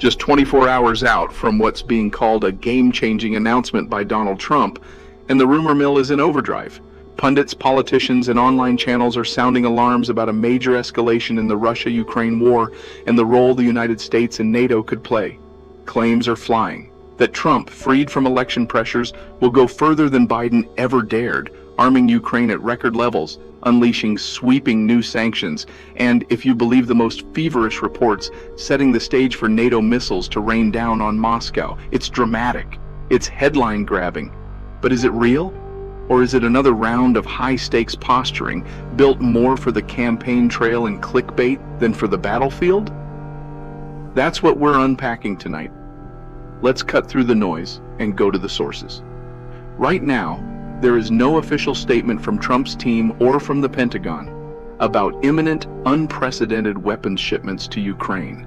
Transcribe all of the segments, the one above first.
just 24 hours out from what's being called a game-changing announcement by Donald Trump, and the rumor mill is in overdrive. Pundits, politicians, and online channels are sounding alarms about a major escalation in the Russia-Ukraine war and the role the United States and NATO could play. Claims are flying that Trump, freed from election pressures, will go further than Biden ever dared, arming Ukraine at record levels, unleashing sweeping new sanctions, and, if you believe the most feverish reports, setting the stage for NATO missiles to rain down on Moscow. It's dramatic. It's headline-grabbing. But is it real? Or is it another round of high-stakes posturing, built more for the campaign trail and clickbait than for the battlefield? That's what we're unpacking tonight. Let's cut through the noise and go to the sources. Right now, there is no official statement from Trump's team or from the Pentagon about imminent, unprecedented weapons shipments to Ukraine.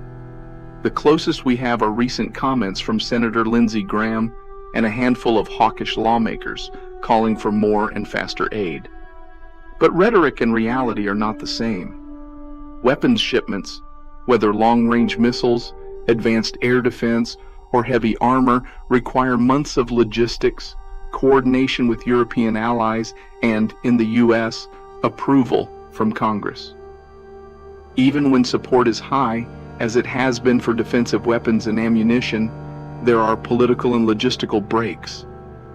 The closest we have are recent comments from Senator Lindsey Graham and a handful of hawkish lawmakers calling for more and faster aid. But rhetoric and reality are not the same. Weapons shipments, whether long-range missiles, advanced air defense, or heavy armor, require months of logistics, coordination with European allies, and, in the U.S., approval from Congress. Even when support is high, as it has been for defensive weapons and ammunition, there are political and logistical breaks.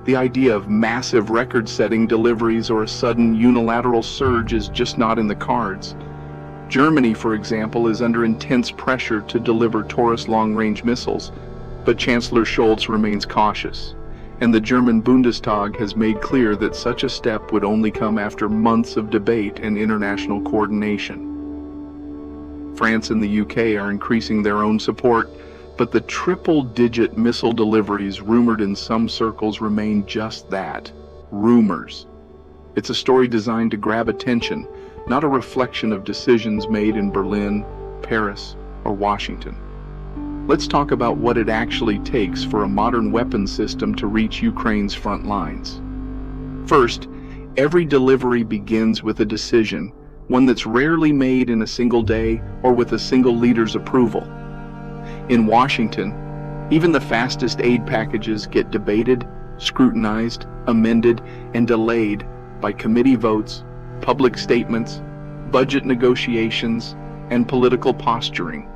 The idea of massive record-setting deliveries or a sudden unilateral surge is just not in the cards. Germany, for example, is under intense pressure to deliver Taurus long-range missiles, but Chancellor Scholz remains cautious, and the German Bundestag has made clear that such a step would only come after months of debate and international coordination. France and the UK are increasing their own support, but the triple-digit missile deliveries rumored in some circles remain just that, rumors. It's a story designed to grab attention, not a reflection of decisions made in Berlin, Paris, or Washington. Let's talk about what it actually takes for a modern weapons system to reach Ukraine's front lines. First, every delivery begins with a decision, one that's rarely made in a single day or with a single leader's approval. In Washington, even the fastest aid packages get debated, scrutinized, amended, and delayed by committee votes, public statements, budget negotiations, and political posturing.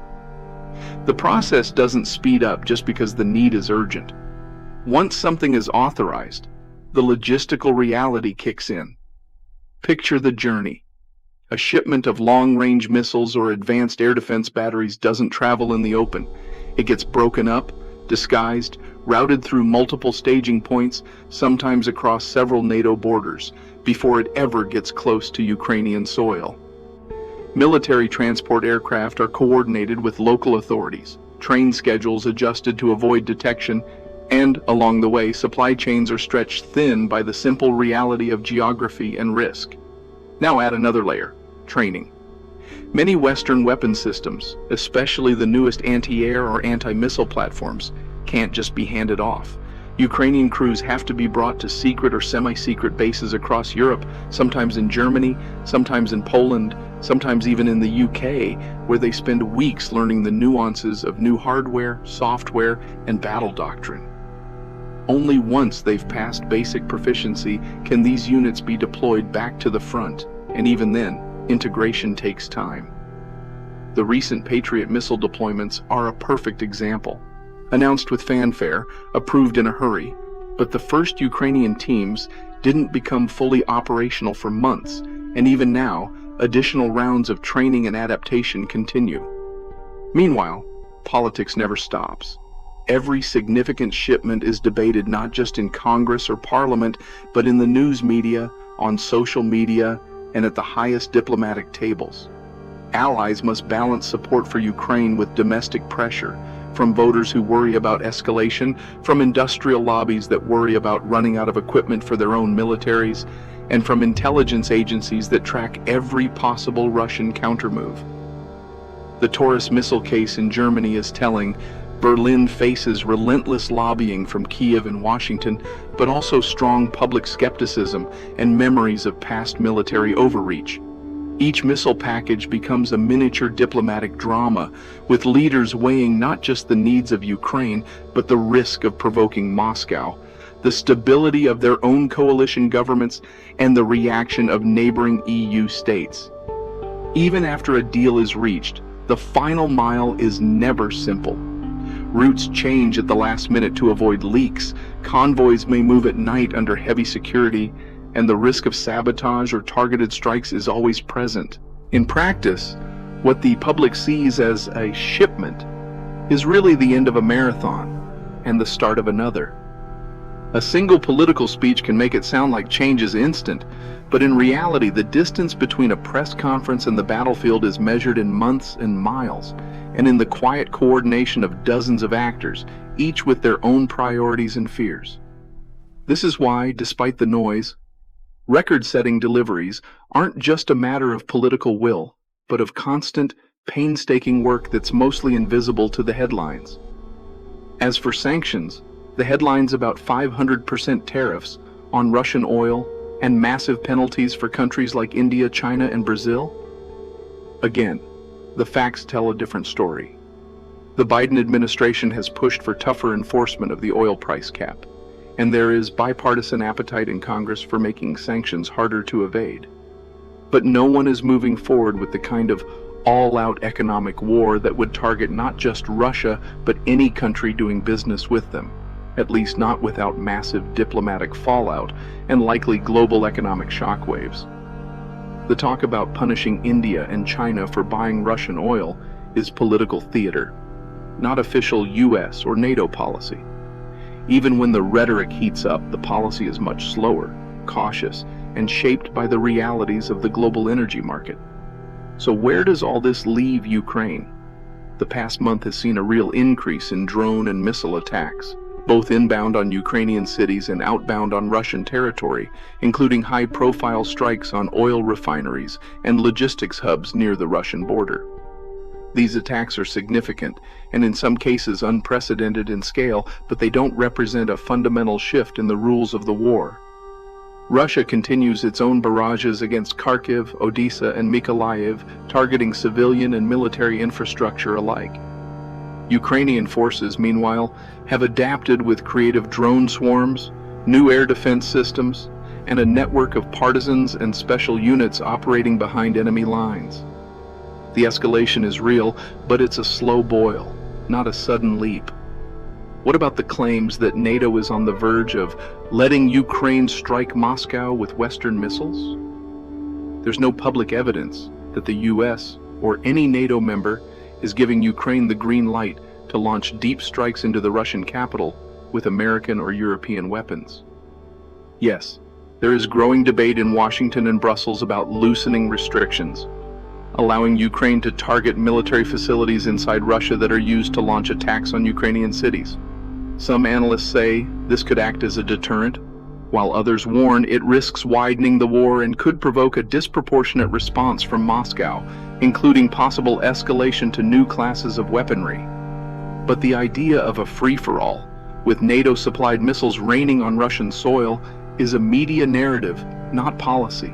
The process doesn't speed up just because the need is urgent. Once something is authorized, the logistical reality kicks in. Picture the journey. A shipment of long-range missiles or advanced air defense batteries doesn't travel in the open. It gets broken up, disguised, routed through multiple staging points, sometimes across several NATO borders, before it ever gets close to Ukrainian soil. Military transport aircraft are coordinated with local authorities, train schedules adjusted to avoid detection, and, along the way, supply chains are stretched thin by the simple reality of geography and risk. Now add another layer, training. Many Western weapon systems, especially the newest anti-air or anti-missile platforms, can't just be handed off. Ukrainian crews have to be brought to secret or semi-secret bases across Europe, sometimes in Germany, sometimes in Poland, sometimes even in the UK, where they spend weeks learning the nuances of new hardware, software, and battle doctrine. Only once they've passed basic proficiency can these units be deployed back to the front, and even then, integration takes time. The recent Patriot missile deployments are a perfect example. Announced with fanfare, approved in a hurry, but the first Ukrainian teams didn't become fully operational for months, and even now, additional rounds of training and adaptation continue. Meanwhile, politics never stops. Every significant shipment is debated not just in Congress or Parliament, but in the news media, on social media, and at the highest diplomatic tables. Allies must balance support for Ukraine with domestic pressure, from voters who worry about escalation, from industrial lobbies that worry about running out of equipment for their own militaries, and from intelligence agencies that track every possible Russian countermove. The Taurus missile case in Germany is telling. Berlin faces relentless lobbying from Kiev and Washington, but also strong public skepticism and memories of past military overreach. Each missile package becomes a miniature diplomatic drama, with leaders weighing not just the needs of Ukraine, but the risk of provoking Moscow, the stability of their own coalition governments, and the reaction of neighboring EU states. Even after a deal is reached, the final mile is never simple. Routes change at the last minute to avoid leaks, convoys may move at night under heavy security, and the risk of sabotage or targeted strikes is always present. In practice, what the public sees as a shipment is really the end of a marathon and the start of another. A single political speech can make it sound like change is instant, but in reality, the distance between a press conference and the battlefield is measured in months and miles, and in the quiet coordination of dozens of actors, each with their own priorities and fears. This is why, despite the noise, record-setting deliveries aren't just a matter of political will, but of constant, painstaking work that's mostly invisible to the headlines. As for sanctions, the headlines about 500% tariffs on Russian oil and massive penalties for countries like India, China, and Brazil? Again, the facts tell a different story. The Biden administration has pushed for tougher enforcement of the oil price cap, and there is bipartisan appetite in Congress for making sanctions harder to evade. But no one is moving forward with the kind of all-out economic war that would target not just Russia, but any country doing business with them, at least not without massive diplomatic fallout and likely global economic shockwaves. The talk about punishing India and China for buying Russian oil is political theater, not official US or NATO policy. Even when the rhetoric heats up, the policy is much slower, cautious, and shaped by the realities of the global energy market. So where does all this leave Ukraine? The past month has seen a real increase in drone and missile attacks, both inbound on Ukrainian cities and outbound on Russian territory, including high-profile strikes on oil refineries and logistics hubs near the Russian border. These attacks are significant, and in some cases unprecedented in scale, but they don't represent a fundamental shift in the rules of the war. Russia continues its own barrages against Kharkiv, Odessa, and Mykolaiv, targeting civilian and military infrastructure alike. Ukrainian forces, meanwhile, have adapted with creative drone swarms, new air defense systems, and a network of partisans and special units operating behind enemy lines. The escalation is real, but it's a slow boil, not a sudden leap. What about the claims that NATO is on the verge of letting Ukraine strike Moscow with Western missiles? There's no public evidence that the US or any NATO member is giving Ukraine the green light to launch deep strikes into the Russian capital with American or European weapons. Yes, there is growing debate in Washington and Brussels about loosening restrictions, allowing Ukraine to target military facilities inside Russia that are used to launch attacks on Ukrainian cities. Some analysts say this could act as a deterrent, while others warn it risks widening the war and could provoke a disproportionate response from Moscow, including possible escalation to new classes of weaponry. But the idea of a free-for-all, with NATO-supplied missiles raining on Russian soil, is a media narrative, not policy.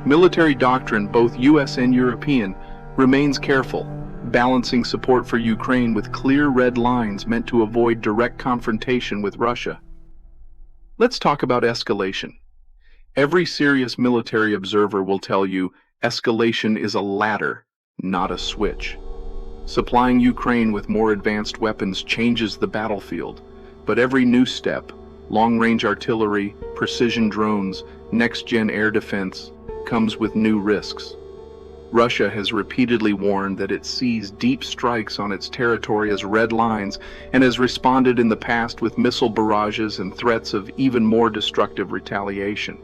Military doctrine, both US and European, remains careful, balancing support for Ukraine with clear red lines meant to avoid direct confrontation with Russia. Let's talk about escalation. Every serious military observer will tell you escalation is a ladder, not a switch. Supplying Ukraine with more advanced weapons changes the battlefield, but every new step, long-range artillery, precision drones, next-gen air defense, comes with new risks. Russia has repeatedly warned that it sees deep strikes on its territory as red lines and has responded in the past with missile barrages and threats of even more destructive retaliation.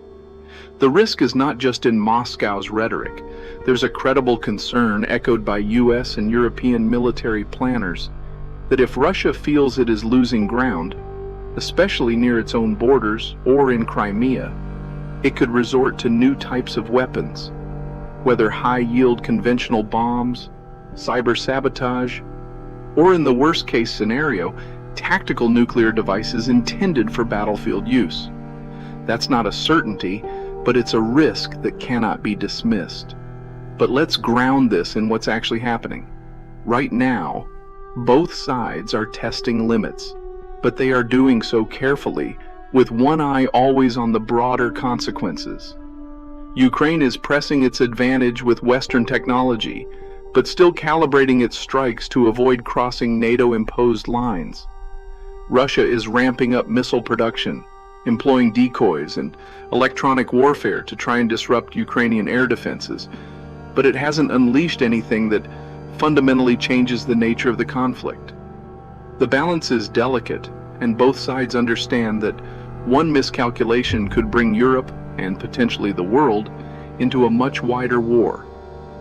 The risk is not just in Moscow's rhetoric. There's a credible concern echoed by US and European military planners that if Russia feels it is losing ground, especially near its own borders or in Crimea, it could resort to new types of weapons, whether high-yield conventional bombs, cyber sabotage, or in the worst-case scenario, tactical nuclear devices intended for battlefield use. That's not a certainty, but it's a risk that cannot be dismissed. But let's ground this in what's actually happening. Right now, both sides are testing limits, but they are doing so carefully, with one eye always on the broader consequences. Ukraine is pressing its advantage with Western technology, but still calibrating its strikes to avoid crossing NATO-imposed lines. Russia is ramping up missile production, employing decoys and electronic warfare to try and disrupt Ukrainian air defenses, but it hasn't unleashed anything that fundamentally changes the nature of the conflict. The balance is delicate, and both sides understand that one miscalculation could bring Europe, and potentially the world, into a much wider war.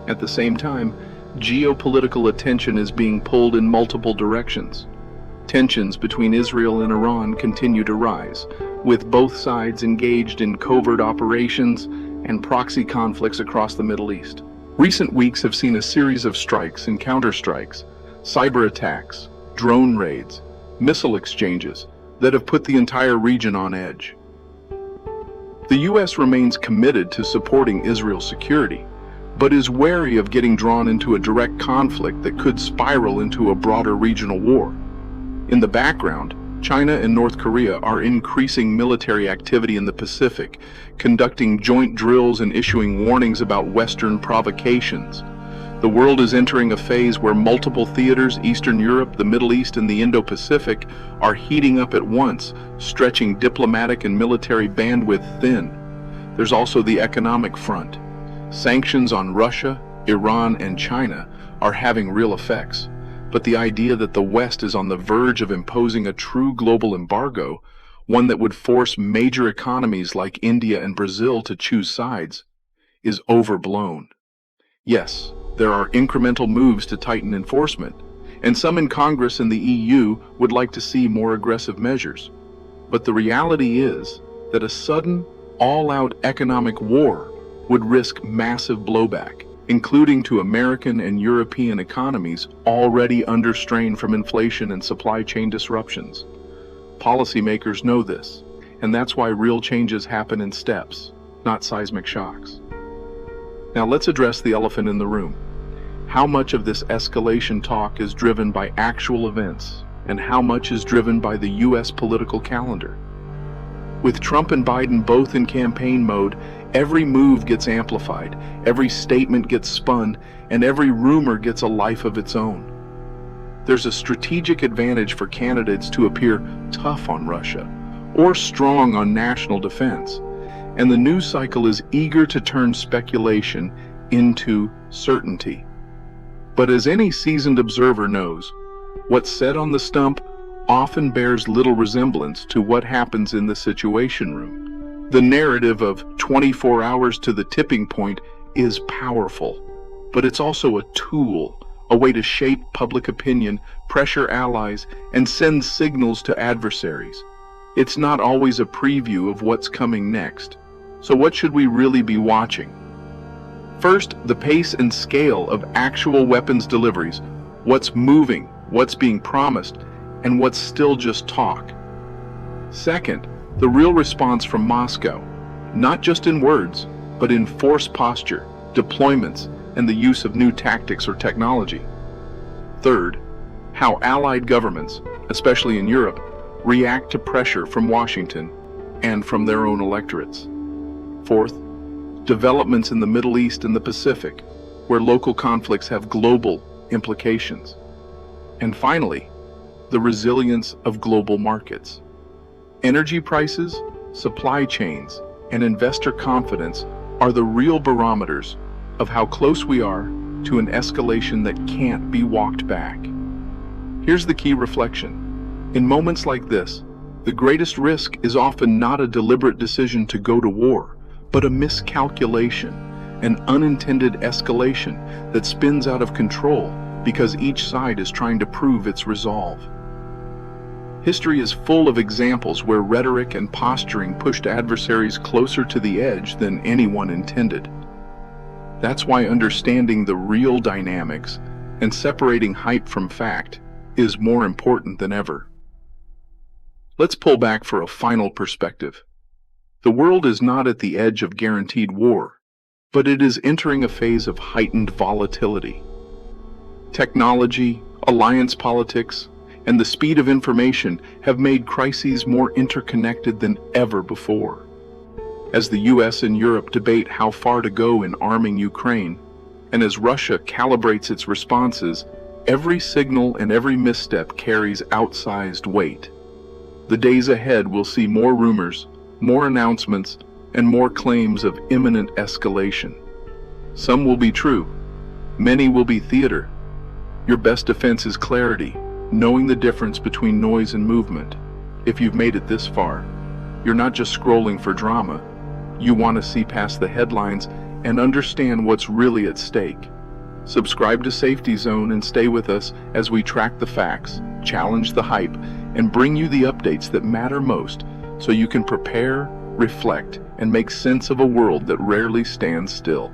At the same time, geopolitical attention is being pulled in multiple directions. Tensions between Israel and Iran continue to rise, with both sides engaged in covert operations and proxy conflicts across the Middle East. Recent weeks have seen a series of strikes and counterstrikes, cyber attacks, drone raids, missile exchanges that have put the entire region on edge. The U.S. remains committed to supporting Israel's security, but is wary of getting drawn into a direct conflict that could spiral into a broader regional war. In the background, China and North Korea are increasing military activity in the Pacific, conducting joint drills and issuing warnings about Western provocations. The world is entering a phase where multiple theaters, Eastern Europe, the Middle East, and the Indo-Pacific, are heating up at once, stretching diplomatic and military bandwidth thin. There's also the economic front. Sanctions on Russia, Iran, and China are having real effects. But the idea that the West is on the verge of imposing a true global embargo, one that would force major economies like India and Brazil to choose sides, is overblown. Yes, there are incremental moves to tighten enforcement, and some in Congress and the EU would like to see more aggressive measures. But the reality is that a sudden, all-out economic war would risk massive blowback, including to American and European economies already under strain from inflation and supply chain disruptions. Policymakers know this, and that's why real changes happen in steps, not seismic shocks. Now let's address the elephant in the room. How much of this escalation talk is driven by actual events, and how much is driven by the U.S. political calendar? With Trump and Biden both in campaign mode, every move gets amplified, every statement gets spun, and every rumor gets a life of its own. There's a strategic advantage for candidates to appear tough on Russia, or strong on national defense, and the news cycle is eager to turn speculation into certainty. But as any seasoned observer knows, what's said on the stump often bears little resemblance to what happens in the Situation Room. The narrative of 24 hours to the tipping point is powerful, but it's also a tool, a way to shape public opinion, pressure allies, and send signals to adversaries. It's not always a preview of what's coming next. So what should we really be watching? First, the pace and scale of actual weapons deliveries, what's moving, what's being promised, and what's still just talk. Second, the real response from Moscow, not just in words, but in force posture, deployments, and the use of new tactics or technology. Third, how allied governments, especially in Europe, react to pressure from Washington and from their own electorates. Fourth, developments in the Middle East and the Pacific, where local conflicts have global implications. And finally, the resilience of global markets. Energy prices, supply chains, and investor confidence are the real barometers of how close we are to an escalation that can't be walked back. Here's the key reflection. In moments like this, the greatest risk is often not a deliberate decision to go to war, but a miscalculation, an unintended escalation that spins out of control because each side is trying to prove its resolve. History is full of examples where rhetoric and posturing pushed adversaries closer to the edge than anyone intended. That's why understanding the real dynamics and separating hype from fact is more important than ever. Let's pull back for a final perspective. The world is not at the edge of guaranteed war. but it is entering a phase of heightened volatility. Technology, alliance politics, and the speed of information have made crises more interconnected than ever before. As the US and Europe debate how far to go in arming Ukraine, and as Russia calibrates its responses, every signal and every misstep carries outsized weight. The days ahead will see more rumors, more announcements, and more claims of imminent escalation. Some will be true, many will be theater. Your best defense is clarity, knowing the difference between noise and movement. If you've made it this far, you're not just scrolling for drama. You want to see past the headlines and understand what's really at stake. Subscribe to Safety Zone and stay with us as we track the facts, challenge the hype, and bring you the updates that matter most so you can prepare, reflect, and make sense of a world that rarely stands still.